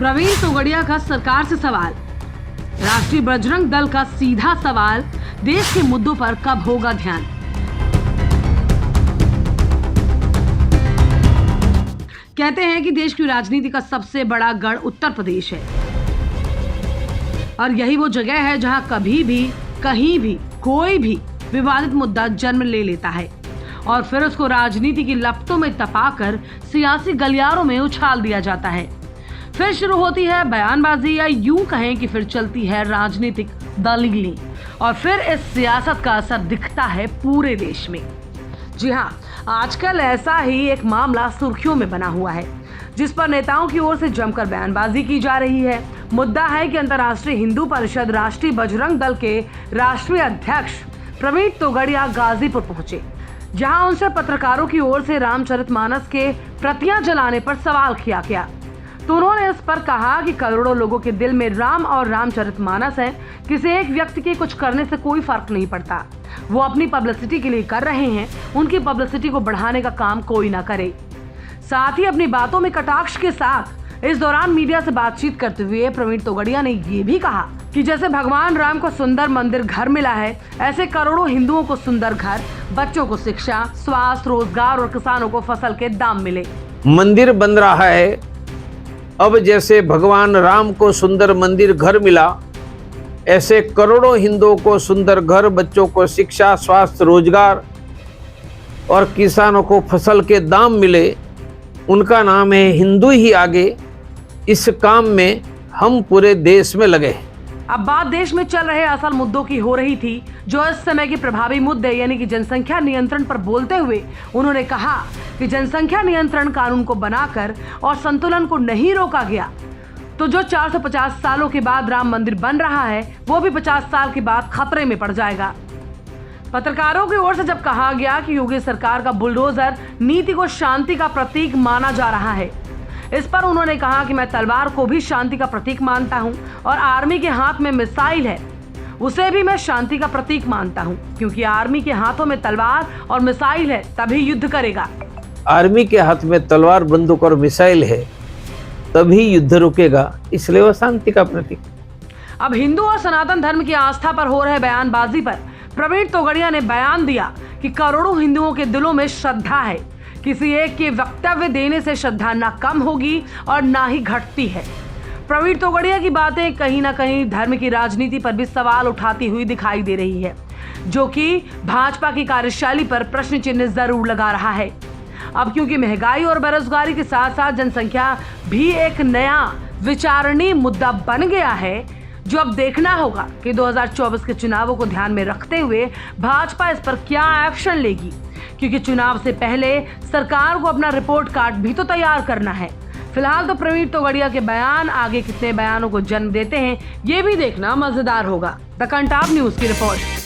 प्रवीण तोगड़िया का सरकार से सवाल। राष्ट्रीय बजरंग दल का सीधा सवाल, देश के मुद्दों पर कब होगा ध्यान। कहते हैं कि देश की राजनीति का सबसे बड़ा गढ़ उत्तर प्रदेश है और यही वो जगह है जहां कभी भी कहीं भी कोई भी विवादित मुद्दा जन्म ले लेता है और फिर उसको राजनीति की लपटों में तपाकर सियासी गलियारों में उछाल दिया जाता है। फिर शुरू होती है बयानबाजी या यूं कहें कि फिर चलती है राजनीतिक दलीलें और फिर इस सियासत का असर दिखता है पूरे देश में। जी हाँ, आजकल ऐसा ही एक मामला सुर्खियों में बना हुआ है जिस पर नेताओं की ओर से जमकर बयानबाजी की जा रही है। मुद्दा है कि अंतर्राष्ट्रीय हिंदू परिषद राष्ट्रीय बजरंग दल के राष्ट्रीय अध्यक्ष प्रवीण तोगड़िया गाजीपुर पहुंचे, जहां उनसे पत्रकारों की ओर से रामचरितमानस के प्रतियां जलाने पर सवाल किया गया। तो उन्होंने इस पर कहा कि करोड़ों लोगों के दिल में राम और रामचरितमानस है, किसी एक व्यक्ति के कुछ करने से कोई फर्क नहीं पड़ता। वो अपनी पब्लिसिटी के लिए कर रहे हैं, उनकी पब्लिसिटी को बढ़ाने का काम कोई ना करे। साथ ही अपनी बातों में कटाक्ष के साथ इस दौरान मीडिया से बातचीत करते हुए प्रवीण तोगड़िया ने ये भी कहा कि जैसे भगवान राम को सुंदर मंदिर घर मिला है, ऐसे करोड़ों हिंदुओं को सुंदर घर, बच्चों को शिक्षा, स्वास्थ्य, रोजगार और किसानों को फसल के दाम मिले। मंदिर बन रहा है, अब जैसे भगवान राम को सुंदर मंदिर घर मिला, ऐसे करोड़ों हिंदुओं को सुंदर घर, बच्चों को शिक्षा, स्वास्थ्य, रोजगार और किसानों को फसल के दाम मिले। उनका नाम है हिंदू ही आगे। इस काम में हम पूरे देश में लगे। अब बात देश में चल रहे असल मुद्दों की हो रही थी, जो इस समय के प्रभावी मुद्दे यानी कि जनसंख्या नियंत्रण पर बोलते हुए उन्होंने कहा कि जनसंख्या नियंत्रण कानून को बनाकर और संतुलन को नहीं रोका गया तो जो 450 सालों के बाद राम मंदिर बन रहा है वो भी 50 साल के बाद खतरे में पड़ जाएगा। पत्रकारों की ओर से जब कहा गया कि योगी सरकार का बुलडोजर नीति को शांति का प्रतीक माना जा रहा है, इस पर उन्होंने कहा कि मैं तलवार को भी शांति का प्रतीक मानता हूं और आर्मी के हाथ में मिसाइल है उसे भी मैं शांति का प्रतीक मानता हूं, क्योंकि आर्मी के हाथों में तलवार और मिसाइल है तभी युद्ध करेगा। आर्मी के हाथ में तलवार, बंदूक और मिसाइल है तभी युद्ध रुकेगा, इसलिए वह शांति का प्रतीक। अब हिंदू और सनातन धर्म की आस्था पर हो रहे बयानबाजी पर प्रवीण तोगड़िया ने बयान दिया कि करोड़ों हिंदुओं के दिलों में श्रद्धा है, किसी एक के वक्तव्य देने से श्रद्धा ना कम होगी और ना ही घटती है। प्रवीण तोगड़िया की बातें कहीं ना कहीं धर्म की राजनीति पर भी सवाल उठाती हुई दिखाई दे रही है, जो कि भाजपा की कार्यशैली पर प्रश्न चिन्ह जरूर लगा रहा है। अब क्योंकि महंगाई और बेरोजगारी के साथ साथ जनसंख्या भी एक नया विचारणीय मुद्दा बन गया है, जो अब देखना होगा कि 2024 के चुनावों को ध्यान में रखते हुए भाजपा इस पर क्या एक्शन लेगी, क्योंकि चुनाव से पहले सरकार को अपना रिपोर्ट कार्ड भी तो तैयार करना है। फिलहाल तो प्रवीण तोगड़िया के बयान आगे कितने बयानों को जन्म देते हैं, ये भी देखना मजेदार होगा। द कंटाप न्यूज की रिपोर्ट।